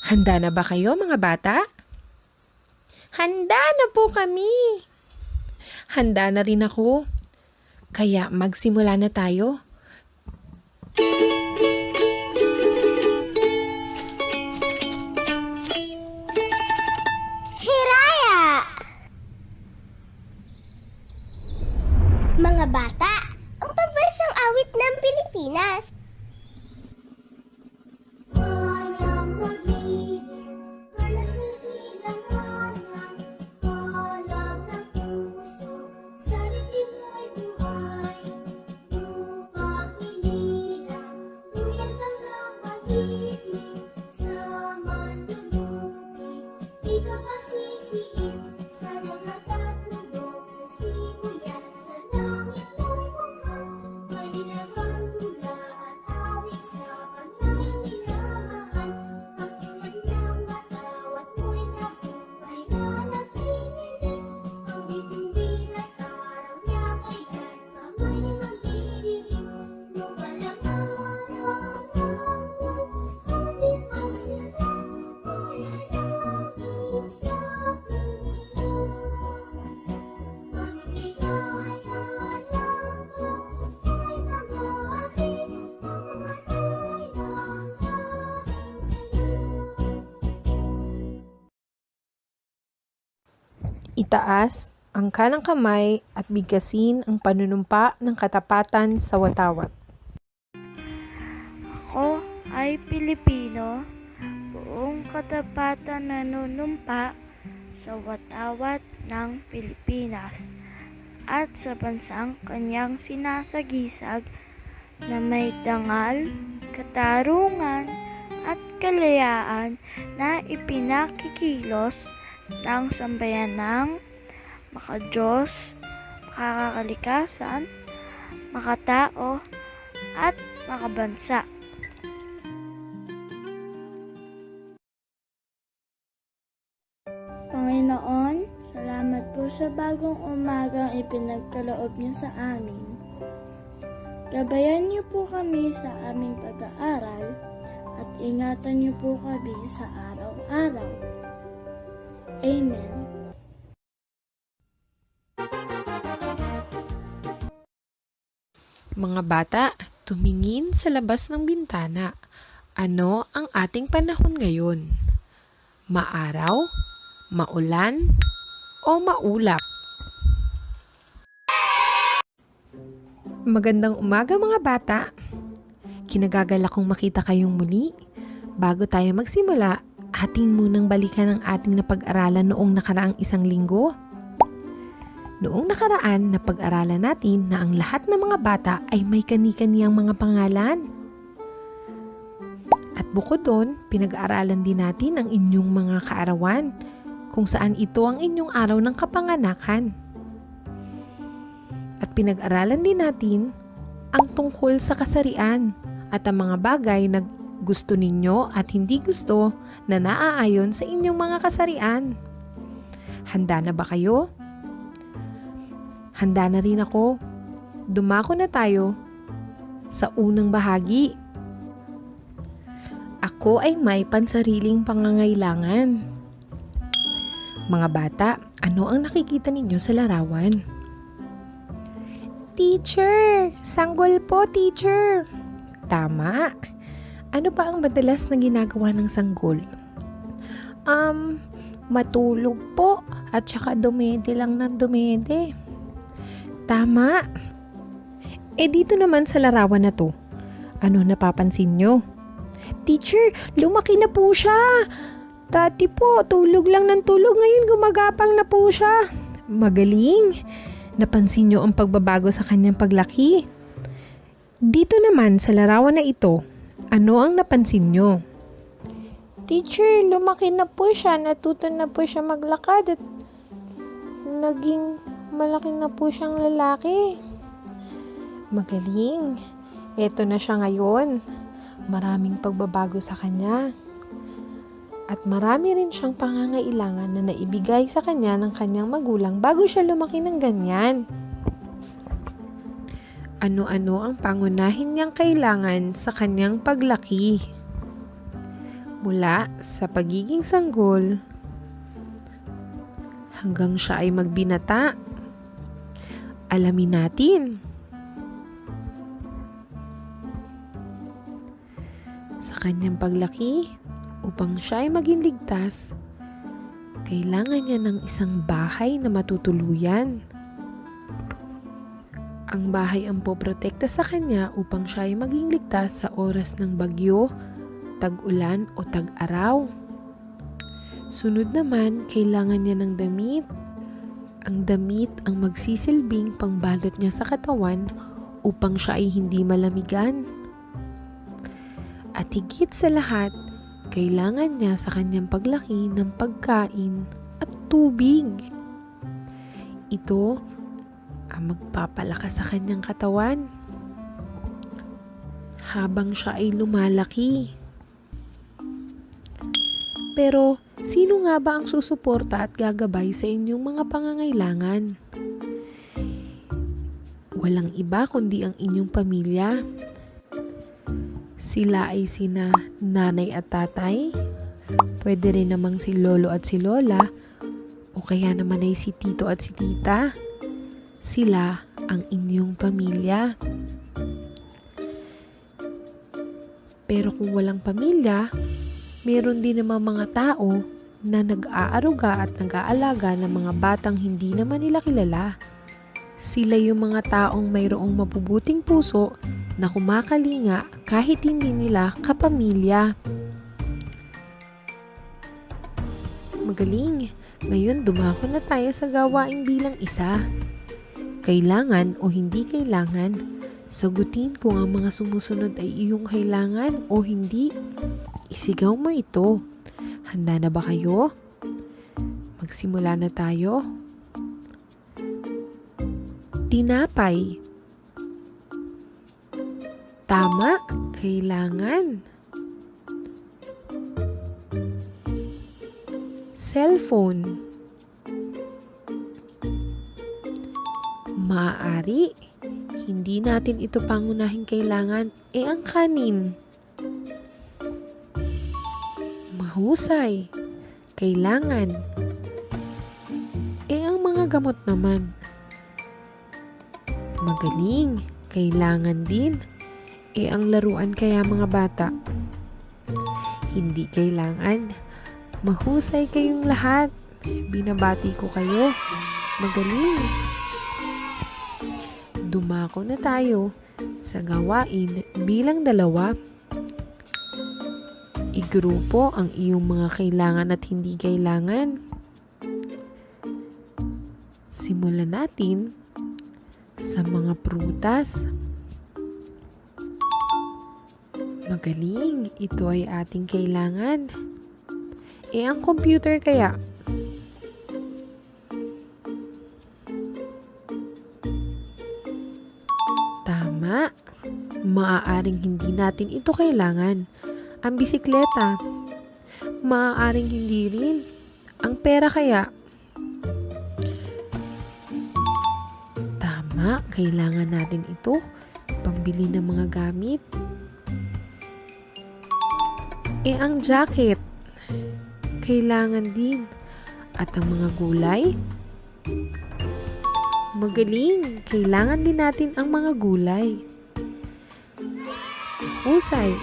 Handa na ba kayo mga bata? Handa na po kami! Handa na rin ako. Kaya magsimula na tayo. Hiraya! Mga bata, ang pambansang awit ng Pilipinas. Itaas ang kanang kamay at bigkasin ang panunumpa ng katapatan sa watawat. Ako ay Pilipino, buong katapatan nanunumpa sa watawat ng Pilipinas at sa bansang kanyang sinasagisag na may dangal, katarungan at kalayaan na ipinakikilos ng sambayanang makadiyos, makakalikasan, makatao at makabansa. Panginoon, salamat po sa bagong umagang ipinagkaloob niyo sa amin. Gabayan niyo po kami sa aming pag-aaral at ingatan niyo po kami sa araw-araw. Amen. Mga bata, tumingin sa labas ng bintana. Ano ang ating panahon ngayon? Maaraw, maulan, o maulap? Magandang umaga mga bata. Kinagagalak kong makita kayong muli. Bago tayo magsimula, ating munang balikan ang ating napag-aralan noong nakaraang isang linggo. Noong nakaraan, napag-aralan natin na ang lahat ng mga bata ay may kani-kaniyang mga pangalan. At bukod doon, pinag-aaralan din natin ang inyong mga kaarawan, kung saan ito ang inyong araw ng kapanganakan. At pinag-aralan din natin ang tungkol sa kasarian at ang mga bagay na gusto ninyo at hindi gusto na naaayon sa inyong mga kasarian. Handa na ba kayo? Handa na rin ako. Dumako na tayo sa unang bahagi. Ako ay may pansariling pangangailangan. Mga bata, ano ang nakikita ninyo sa larawan? Teacher! Sanggol po, teacher! Tama. Ano ba ang madalas na ginagawa ng sanggol? Matulog po at saka dumede lang ng dumede. Tama. Dito naman sa larawan na to, ano napapansin nyo? Teacher, lumaki na po siya. Dati po, tulog lang ng tulog. Ngayon gumagapang na po siya. Magaling. Napansin nyo ang pagbabago sa kanyang paglaki? Dito naman sa larawan na ito, ano ang napansin nyo? Teacher, lumaki na po siya. Natuto na po siya maglakad at naging malaki na po siyang lalaki. Magaling. Eto na siya ngayon. Maraming pagbabago sa kanya. At marami rin siyang pangangailangan na naibigay sa kanya ng kanyang magulang bago siya lumaki ng ganyan. Ano-ano ang pangunahin niyang kailangan sa kanyang paglaki? Mula sa pagiging sanggol hanggang siya ay magbinata. Alamin natin. Sa kanyang paglaki, upang siya ay maging ligtas, kailangan niya ng isang bahay na matutuluyan. Ang bahay ang poprotekta sa kanya upang siya ay maging ligtas sa oras ng bagyo, tag-ulan o tag-araw. Sunod naman, kailangan niya ng damit. Ang damit ang magsisilbing pangbalot niya sa katawan upang siya ay hindi malamigan. At higit sa lahat, kailangan niya sa kanyang paglaki ng pagkain at tubig. Ito ang magpapalakas sa kanyang katawan habang siya ay lumalaki. Pero, sino nga ba ang susuporta at gagabay sa inyong mga pangangailangan? Walang iba kundi ang inyong pamilya. Sila ay sina nanay at tatay, pwede rin namang si lolo at si lola, o kaya naman ay si tito at si tita. Sila ang inyong pamilya. Pero kung walang pamilya, meron din naman mga tao na nag-aaruga at nag-aalaga ng mga batang hindi naman nila kilala. Sila yung mga taong mayroong mabubuting puso na kumakalinga kahit hindi nila kapamilya. Magaling! Ngayon dumako na tayo sa gawaing bilang isa. Kailangan o hindi kailangan, sagutin kung ang mga sumusunod ay iyong kailangan o hindi. Isigaw mo ito. Handa na ba kayo? Magsimula na tayo. Tinapay. Tama, kailangan. Cellphone. Maaari, hindi natin ito pangunahing kailangan, ang kanin. Mahusay, kailangan. Ang mga gamot naman. Magaling, kailangan din. Ang laruan kaya mga bata? Hindi kailangan. Mahusay kayong lahat. Binabati ko kayo. Magaling. Dumako na tayo sa gawain bilang 2. Igrupo ang iyong mga kailangan at hindi kailangan. Simulan natin sa mga prutas. Magaling, ito ay ating kailangan. Ang computer kaya? Tama, maaaring hindi natin ito kailangan. Ang bisikleta, maaaring hindi rin. Ang pera kaya? Tama, kailangan natin ito. Pambili ng mga gamit. Ang jacket, kailangan din. At ang mga gulay? Magaling, kailangan din natin ang mga gulay. Husay,